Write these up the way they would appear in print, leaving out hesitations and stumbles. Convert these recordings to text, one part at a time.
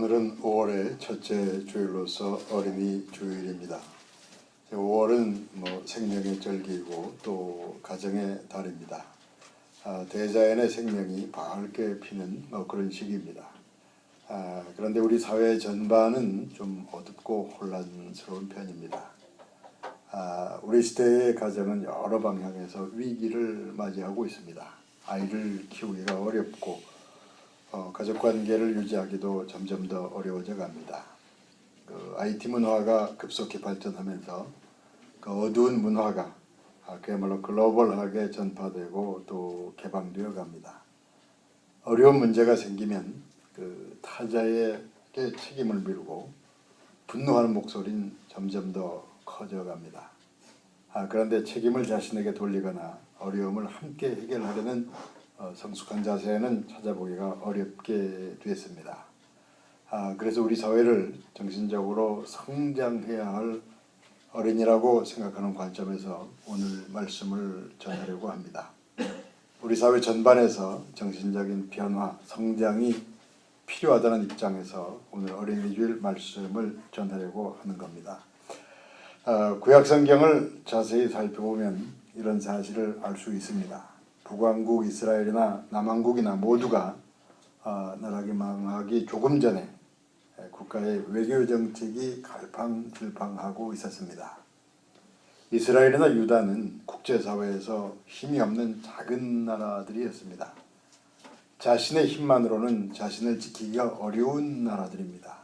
오늘은 5월의 첫째 주일로서 어린이 주일입니다. 5월은 생명의 절기이고 또 가정의 달입니다. 대자연의 생명이 밝게 피는 그런 시기입니다. 그런데 우리 사회 전반은 좀 어둡고 혼란스러운 편입니다. 우리 시대의 가정은 여러 방향에서 위기를 맞이하고 있습니다. 아이를 키우기가 어렵고 가족관계를 유지하기도 점점 더 어려워져 갑니다. IT 문화가 급속히 발전하면서 어두운 문화가 그야말로 글로벌하게 전파되고 또 개방되어 갑니다. 어려운 문제가 생기면 타자에게 책임을 미루고 분노하는 목소리는 점점 더 커져갑니다. 그런데 책임을 자신에게 돌리거나 어려움을 함께 해결하려는 성숙한 자세는 찾아보기가 어렵게 됐습니다. 그래서 우리 사회를 정신적으로 성장해야 할 어린이라고 생각하는 관점에서 오늘 말씀을 전하려고 합니다. 우리 사회 전반에서 정신적인 변화, 성장이 필요하다는 입장에서 오늘 어린이 주일 말씀을 전하려고 하는 겁니다. 구약 성경을 자세히 살펴보면 이런 사실을 알 수 있습니다. 북왕국 이스라엘이나 남왕국이나 모두가 나라가 망하기 조금 전에 국가의 외교 정책이 갈팡질팡하고 있었습니다. 이스라엘이나 유다는 국제사회에서 힘이 없는 작은 나라들이었습니다. 자신의 힘만으로는 자신을 지키기가 어려운 나라들입니다.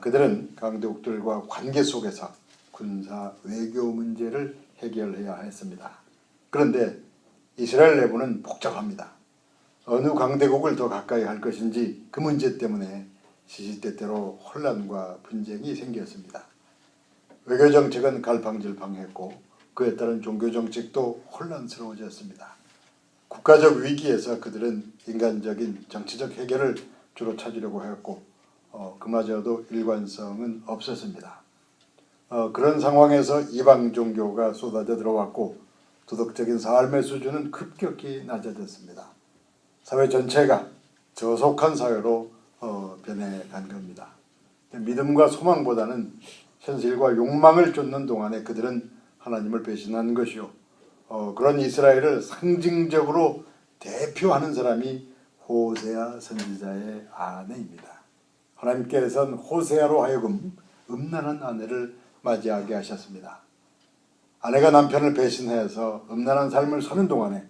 그들은 강대국들과 관계 속에서 군사 외교 문제를 해결해야 했습니다. 그런데 이스라엘 내부는 복잡합니다. 어느 강대국을 더 가까이 할 것인지 그 문제 때문에 시시때때로 혼란과 분쟁이 생겼습니다. 외교정책은 갈팡질팡했고 그에 따른 종교정책도 혼란스러워졌습니다. 국가적 위기에서 그들은 인간적인 정치적 해결을 주로 찾으려고 했고 그마저도 일관성은 없었습니다. 그런 상황에서 이방 종교가 쏟아져 들어왔고 도덕적인 삶의 수준은 급격히 낮아졌습니다. 사회 전체가 저속한 사회로 변해간 겁니다. 믿음과 소망보다는 현실과 욕망을 쫓는 동안에 그들은 하나님을 배신한 것이요. 그런 이스라엘을 상징적으로 대표하는 사람이 호세아 선지자의 아내입니다. 하나님께서는 호세아로 하여금 음란한 아내를 맞이하게 하셨습니다. 아내가 남편을 배신해서 음란한 삶을 사는 동안에,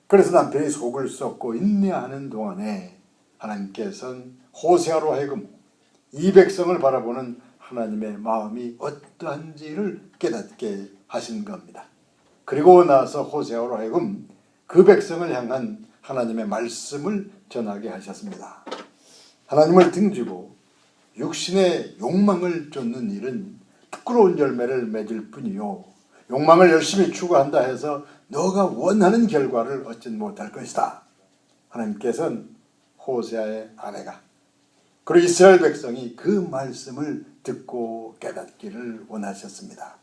그래서 남편이 속을 썩고 인내하는 동안에 하나님께서는 호세아로 하여금 이 백성을 바라보는 하나님의 마음이 어떠한지를 깨닫게 하신 겁니다. 그리고 나서 호세아로 하여금 그 백성을 향한 하나님의 말씀을 전하게 하셨습니다. 하나님을 등지고 육신의 욕망을 쫓는 일은 부끄러운 열매를 맺을 뿐이요, 욕망을 열심히 추구한다 해서 너가 원하는 결과를 얻지 못할 것이다. 하나님께서는 호세아의 아내가 그리고 이스라엘 백성이 그 말씀을 듣고 깨닫기를 원하셨습니다.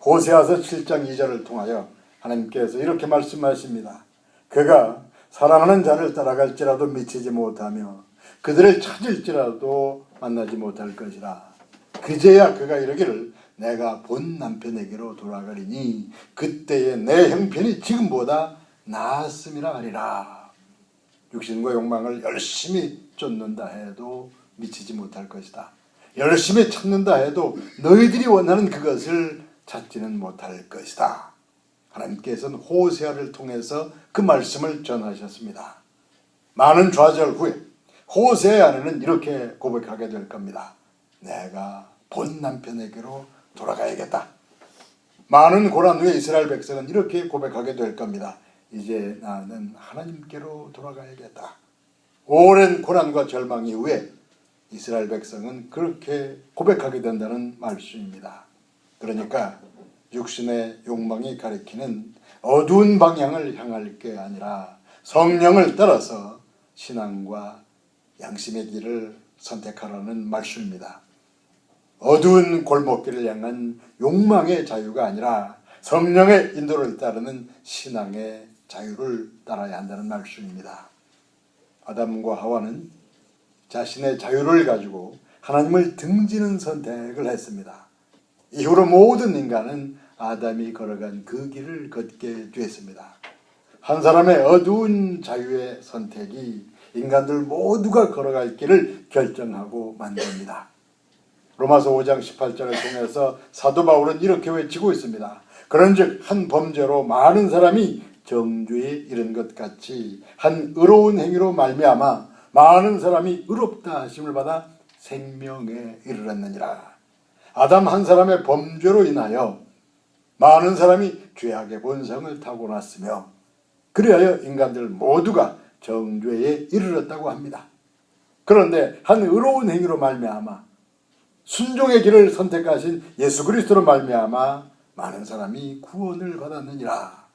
호세아서 7장 2절을 통하여 하나님께서 이렇게 말씀하십니다. 그가 사랑하는 자를 따라갈지라도 미치지 못하며 그들을 찾을지라도 만나지 못할 것이라. 그제야 그가 이르기를 내가 본 남편에게로 돌아가리니 그때에 내 형편이 지금보다 나았음이라 하리라. 육신과 욕망을 열심히 쫓는다 해도 미치지 못할 것이다. 열심히 찾는다 해도 너희들이 원하는 그것을 찾지는 못할 것이다. 하나님께서는 호세아를 통해서 그 말씀을 전하셨습니다. 많은 좌절 후에 호세아의 아내는 이렇게 고백하게 될 겁니다. 내가 본 남편에게로 돌아가야겠다. 많은 고난 후에 이스라엘 백성은 이렇게 고백하게 될 겁니다. 이제 나는 하나님께로 돌아가야겠다. 오랜 고난과 절망 이후에 이스라엘 백성은 그렇게 고백하게 된다는 말씀입니다. 그러니까 육신의 욕망이 가리키는 어두운 방향을 향할 게 아니라 성령을 따라서 신앙과 양심의 길을 선택하라는 말씀입니다. 어두운 골목길을 향한 욕망의 자유가 아니라 성령의 인도를 따르는 신앙의 자유를 따라야 한다는 말씀입니다. 아담과 하와는 자신의 자유를 가지고 하나님을 등지는 선택을 했습니다. 이후로 모든 인간은 아담이 걸어간 그 길을 걷게 되었습니다. 한 사람의 어두운 자유의 선택이 인간들 모두가 걸어갈 길을 결정하고 만듭니다. 로마서 5장 18절을 통해서 사도 바울은 이렇게 외치고 있습니다. 그런즉 한 범죄로 많은 사람이 정죄에 이른 것 같이 한 의로운 행위로 말미암아 많은 사람이 의롭다 하심을 받아 생명에 이르렀느니라. 아담 한 사람의 범죄로 인하여 많은 사람이 죄악의 본성을 타고났으며 그리하여 인간들 모두가 정죄에 이르렀다고 합니다. 그런데 한 의로운 행위로 말미암아 순종의 길을 선택하신 예수 그리스도로 말미암아 많은 사람이 구원을 받았느니라.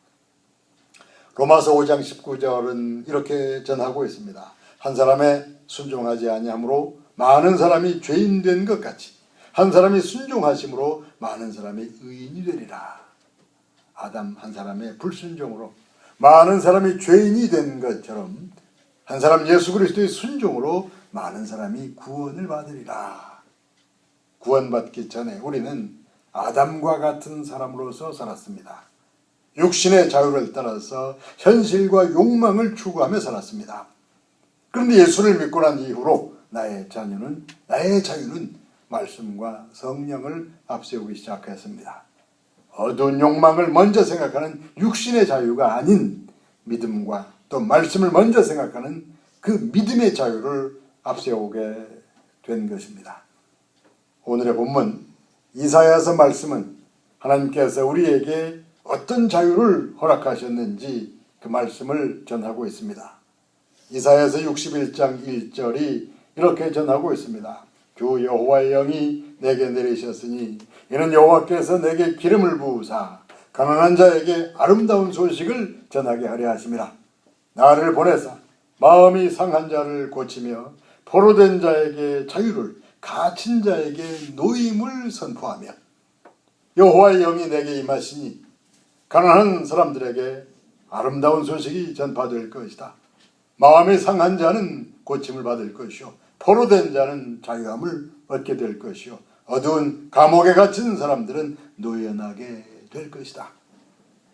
로마서 5장 19절은 이렇게 전하고 있습니다. 한 사람의 순종하지 아니함으로 많은 사람이 죄인 된 것 같이 한 사람이 순종하심으로 많은 사람이 의인이 되리라. 아담 한 사람의 불순종으로 많은 사람이 죄인이 된 것처럼 한 사람 예수 그리스도의 순종으로 많은 사람이 구원을 받으리라. 구원받기 전에 우리는 아담과 같은 사람으로서 살았습니다. 육신의 자유를 따라서 현실과 욕망을 추구하며 살았습니다. 그런데 예수를 믿고 난 이후로 나의 자유는 말씀과 성령을 앞세우기 시작했습니다. 어두운 욕망을 먼저 생각하는 육신의 자유가 아닌 믿음과 또 말씀을 먼저 생각하는 그 믿음의 자유를 앞세우게 된 것입니다. 오늘의 본문 이사야서 말씀은 하나님께서 우리에게 어떤 자유를 허락하셨는지 그 말씀을 전하고 있습니다. 이사야서 61장 1절이 이렇게 전하고 있습니다. 주 여호와의 영이 내게 내리셨으니 이는 여호와께서 내게 기름을 부으사 가난한 자에게 아름다운 소식을 전하게 하려 하심이라. 나를 보내사 마음이 상한 자를 고치며 포로된 자에게 자유를 갇힌 자에게 노임을 선포하며 여호와의 영이 내게 임하시니 가난한 사람들에게 아름다운 소식이 전파될 것이다. 마음이 상한 자는 고침을 받을 것이요 포로된 자는 자유함을 얻게 될 것이요 어두운 감옥에 갇힌 사람들은 노연하게 될 것이다.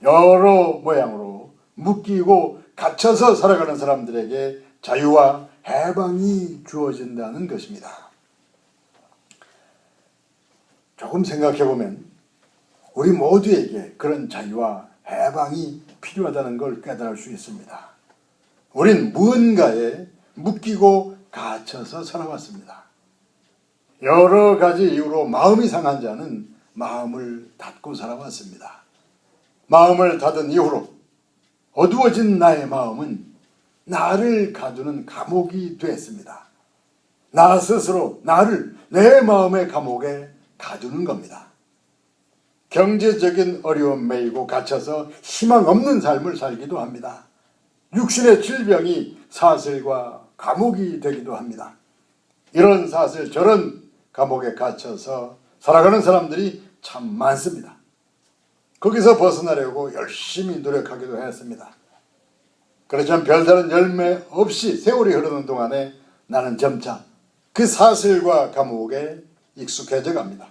여러 모양으로 묶이고 갇혀서 살아가는 사람들에게 자유와 해방이 주어진다는 것입니다. 조금 생각해보면 우리 모두에게 그런 자유와 해방이 필요하다는 걸 깨달을 수 있습니다. 우린 무언가에 묶이고 갇혀서 살아왔습니다. 여러 가지 이유로 마음이 상한 자는 마음을 닫고 살아왔습니다. 마음을 닫은 이후로 어두워진 나의 마음은 나를 가두는 감옥이 됐습니다. 나 스스로 나를 내 마음의 감옥에 가두는 겁니다. 경제적인 어려움 매이고 갇혀서 희망 없는 삶을 살기도 합니다. 육신의 질병이 사슬과 감옥이 되기도 합니다. 이런 사슬 저런 감옥에 갇혀서 살아가는 사람들이 참 많습니다. 거기서 벗어나려고 열심히 노력하기도 했습니다. 그렇지만 별다른 열매 없이 세월이 흐르는 동안에 나는 점차 그 사슬과 감옥에 익숙해져 갑니다.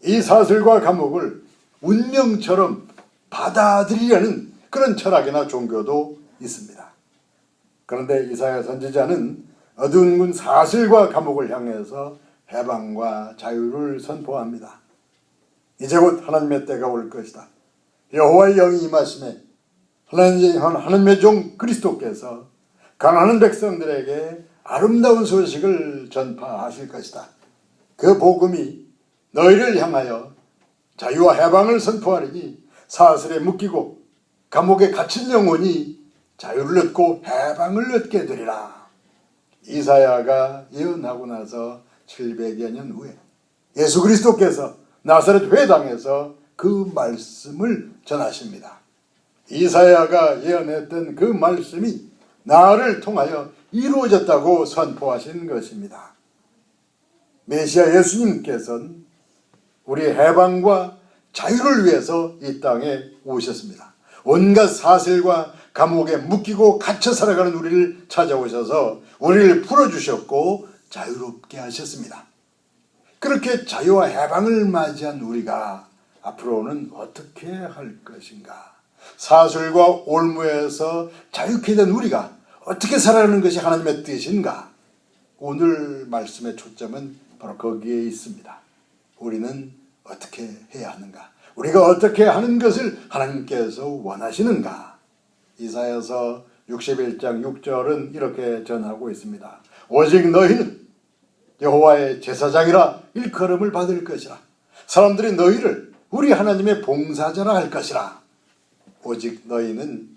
이 사슬과 감옥을 운명처럼 받아들이려는 그런 철학이나 종교도 있습니다. 그런데 이사야 선지자는 어두운 사슬과 감옥을 향해서 해방과 자유를 선포합니다. 이제 곧 하나님의 때가 올 것이다. 여호와의 영이 임하시매 하나님의 종 그리스도께서 가난한 백성들에게 아름다운 소식을 전파하실 것이다. 그 복음이 너희를 향하여 자유와 해방을 선포하리니 사슬에 묶이고 감옥에 갇힌 영혼이 자유를 얻고 해방을 얻게 되리라. 이사야가 예언하고 나서 700여 년 후에 예수 그리스도께서 나사렛 회당에서 그 말씀을 전하십니다. 이사야가 예언했던 그 말씀이 나를 통하여 이루어졌다고 선포하신 것입니다. 메시아 예수님께서는 우리의 해방과 자유를 위해서 이 땅에 오셨습니다. 온갖 사슬과 감옥에 묶이고 갇혀 살아가는 우리를 찾아오셔서 우리를 풀어주셨고 자유롭게 하셨습니다. 그렇게 자유와 해방을 맞이한 우리가 앞으로는 어떻게 할 것인가? 사술과 올무에서 자유케 된 우리가 어떻게 살아가는 것이 하나님의 뜻인가? 오늘 말씀의 초점은 바로 거기에 있습니다. 우리는 어떻게 해야 하는가? 우리가 어떻게 하는 것을 하나님께서 원하시는가? 이사야서 61장 6절은 이렇게 전하고 있습니다. 오직 너희는 여호와의 제사장이라 일컬음을 받을 것이라. 사람들이 너희를 우리 하나님의 봉사자라 할 것이라. 오직 너희는,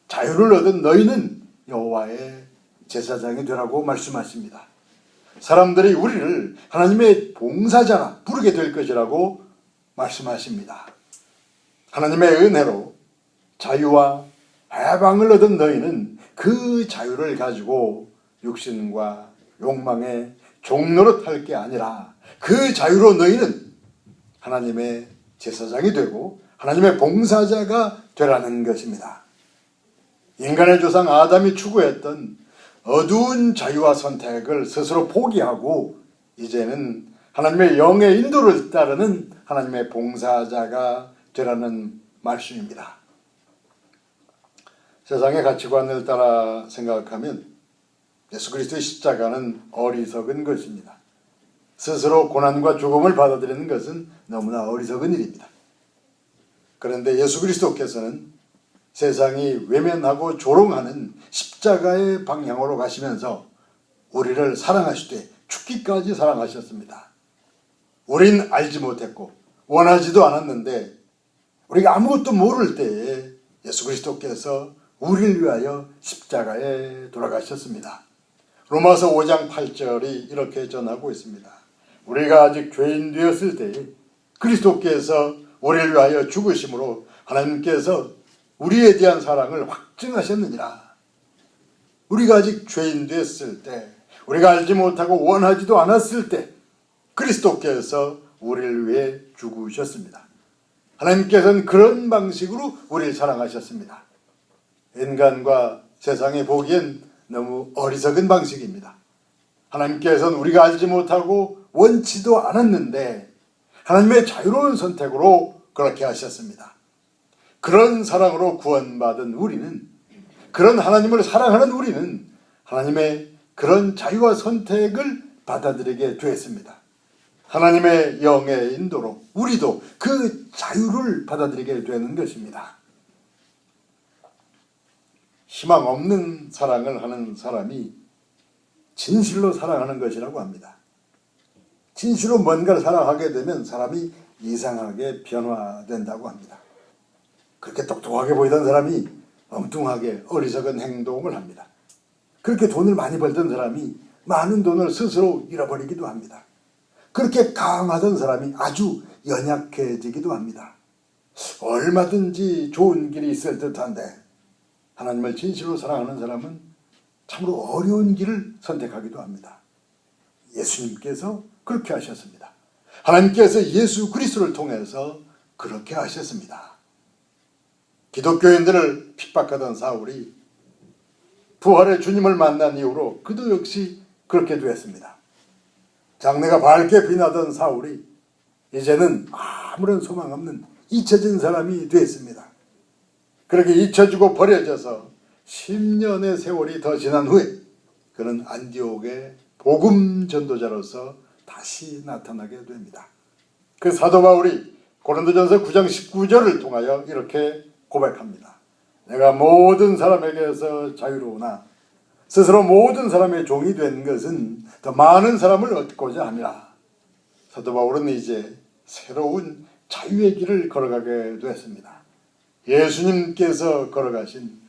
자유를 얻은 너희는 여호와의 제사장이 되라고 말씀하십니다. 사람들이 우리를 하나님의 봉사자라 부르게 될 것이라고 말씀하십니다. 하나님의 은혜로 자유와 해방을 얻은 너희는 그 자유를 가지고 육신과 욕망의 종노릇 할 게 아니라 그 자유로 너희는 하나님의 제사장이 되고 하나님의 봉사자가 되라는 것입니다. 인간의 조상 아담이 추구했던 어두운 자유와 선택을 스스로 포기하고 이제는 하나님의 영의 인도를 따르는 하나님의 봉사자가 되라는 말씀입니다. 세상의 가치관을 따라 생각하면 예수 그리스도의 십자가는 어리석은 것입니다. 스스로 고난과 죽음을 받아들이는 것은 너무나 어리석은 일입니다. 그런데 예수 그리스도께서는 세상이 외면하고 조롱하는 십자가의 방향으로 가시면서 우리를 사랑하시되 죽기까지 사랑하셨습니다. 우린 알지 못했고 원하지도 않았는데 우리가 아무것도 모를 때에 예수 그리스도께서 우리를 위하여 십자가에 돌아가셨습니다. 로마서 5장 8절이 이렇게 전하고 있습니다. 우리가 아직 죄인 되었을 때에 그리스도께서 우리를 위하여 죽으심으로 하나님께서 우리에 대한 사랑을 확증하셨느니라. 우리가 아직 죄인 됐을 때, 우리가 알지 못하고 원하지도 않았을 때 그리스도께서 우리를 위해 죽으셨습니다. 하나님께서는 그런 방식으로 우리를 사랑하셨습니다. 인간과 세상이 보기엔 너무 어리석은 방식입니다. 하나님께서는 우리가 알지 못하고 원치도 않았는데 하나님의 자유로운 선택으로 그렇게 하셨습니다. 그런 사랑으로 구원받은 우리는, 그런 하나님을 사랑하는 우리는 하나님의 그런 자유와 선택을 받아들이게 되었습니다. 하나님의 영의 인도로 우리도 그 자유를 받아들이게 되는 것입니다. 희망 없는 사랑을 하는 사람이 진실로 사랑하는 것이라고 합니다. 진실로 뭔가를 사랑하게 되면 사람이 이상하게 변화된다고 합니다. 그렇게 똑똑하게 보이던 사람이 엉뚱하게 어리석은 행동을 합니다. 그렇게 돈을 많이 벌던 사람이 많은 돈을 스스로 잃어버리기도 합니다. 그렇게 강하던 사람이 아주 연약해지기도 합니다. 얼마든지 좋은 길이 있을 듯한데 하나님을 진실로 사랑하는 사람은 참으로 어려운 길을 선택하기도 합니다. 예수님께서 그렇게 하셨습니다. 하나님께서 예수 그리스도를 통해서 그렇게 하셨습니다. 기독교인들을 핍박하던 사울이 부활의 주님을 만난 이후로 그도 역시 그렇게 되었습니다. 장래가 밝게 빛나던 사울이 이제는 아무런 소망 없는 잊혀진 사람이 되었습니다. 그렇게 잊혀지고 버려져서 10년의 세월이 더 지난 후에 그는 안디옥의 복음 전도자로서 다시 나타나게 됩니다. 그 사도 바울이 고린도전서 9장 19절을 통하여 이렇게 고백합니다. 내가 모든 사람에게서 자유로우나 스스로 모든 사람의 종이 된 것은 더 많은 사람을 얻고자 함이라. 사도 바울은 이제 새로운 자유의 길을 걸어가게 되었습니다. 예수님께서 걸어가신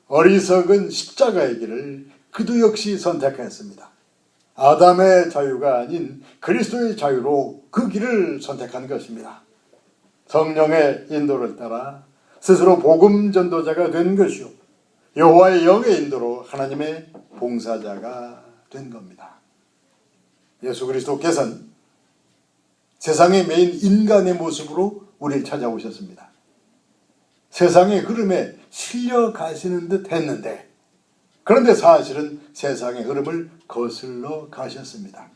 어리석은 십자가의 길을 그도 역시 선택했습니다. 아담의 자유가 아닌 그리스도의 자유로 그 길을 선택한 것입니다. 성령의 인도를 따라 스스로 복음 전도자가 된 것이요 여호와의 영의 인도로 하나님의 봉사자가 된 겁니다. 예수 그리스도께서는 세상의 메인 인간의 모습으로 우리를 찾아오셨습니다. 세상의 흐름에 실려 가시는 듯 했는데, 그런데 사실은 세상의 흐름을 거슬러 가셨습니다.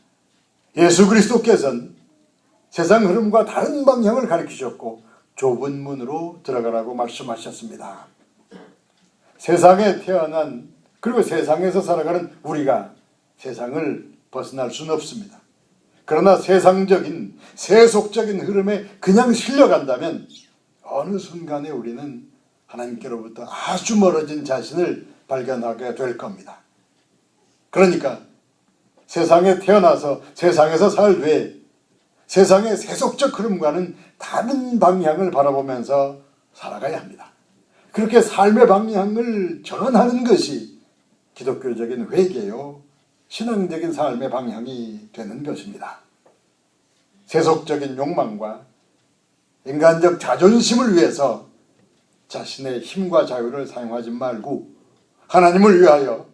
예수 그리스도께서는 세상 흐름과 다른 방향을 가리키셨고 좁은 문으로 들어가라고 말씀하셨습니다. 세상에 태어난, 그리고 세상에서 살아가는 우리가 세상을 벗어날 수는 없습니다. 그러나 세상적인 세속적인 흐름에 그냥 실려간다면 어느 순간에 우리는 하나님께로부터 아주 멀어진 자신을 발견하게 될 겁니다. 그러니까 세상에 태어나서 세상에서 살되 세상의 세속적 흐름과는 다른 방향을 바라보면서 살아가야 합니다. 그렇게 삶의 방향을 전환하는 것이 기독교적인 회개요, 신앙적인 삶의 방향이 되는 것입니다. 세속적인 욕망과 인간적 자존심을 위해서 자신의 힘과 자유를 사용하지 말고 하나님을 위하여,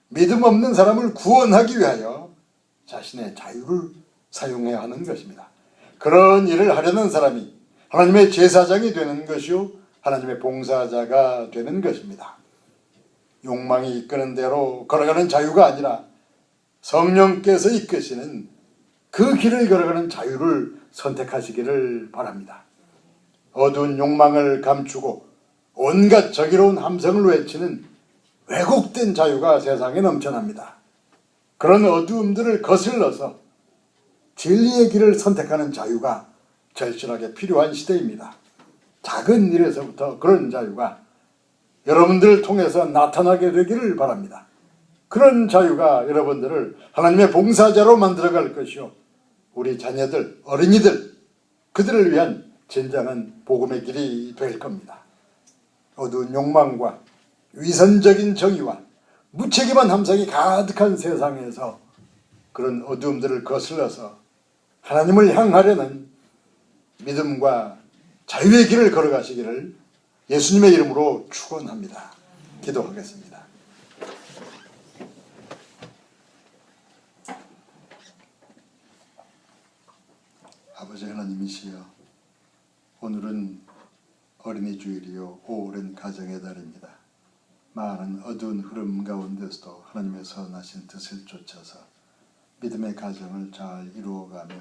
믿음 없는 사람을 구원하기 위하여 자신의 자유를 사용해야 하는 것입니다. 그런 일을 하려는 사람이 하나님의 제사장이 되는 것이요, 하나님의 봉사자가 되는 것입니다. 욕망이 이끄는 대로 걸어가는 자유가 아니라 성령께서 이끄시는 그 길을 걸어가는 자유를 선택하시기를 바랍니다. 어두운 욕망을 감추고 온갖 정의로운 함성을 외치는 왜곡된 자유가 세상에 넘쳐납니다. 그런 어두움들을 거슬러서 진리의 길을 선택하는 자유가 절실하게 필요한 시대입니다. 작은 일에서부터 그런 자유가 여러분들을 통해서 나타나게 되기를 바랍니다. 그런 자유가 여러분들을 하나님의 봉사자로 만들어갈 것이요, 우리 자녀들, 어린이들, 그들을 위한 진정한 복음의 길이 될 겁니다. 어두운 욕망과 위선적인 정의와 무책임한 함성이 가득한 세상에서 그런 어두움들을 거슬러서 하나님을 향하려는 믿음과 자유의 길을 걸어가시기를 예수님의 이름으로 축원합니다. 기도하겠습니다. 아버지 하나님이시여, 오늘은 어린이 주일이요, 오랜 가정의 달입니다. 많은 어두운 흐름 가운데서도 하나님의 선하신 뜻을 쫓아서 믿음의 가정을 잘 이루어가며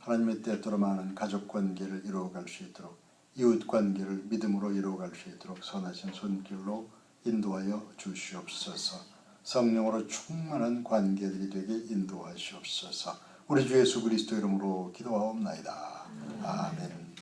하나님의 때때로 많은 가족관계를 이루어갈 수 있도록, 이웃관계를 믿음으로 이루어갈 수 있도록 선하신 손길로 인도하여 주시옵소서. 성령으로 충만한 관계들이 되게 인도하시옵소서. 우리 주 예수 그리스도 이름으로 기도하옵나이다. 아멘.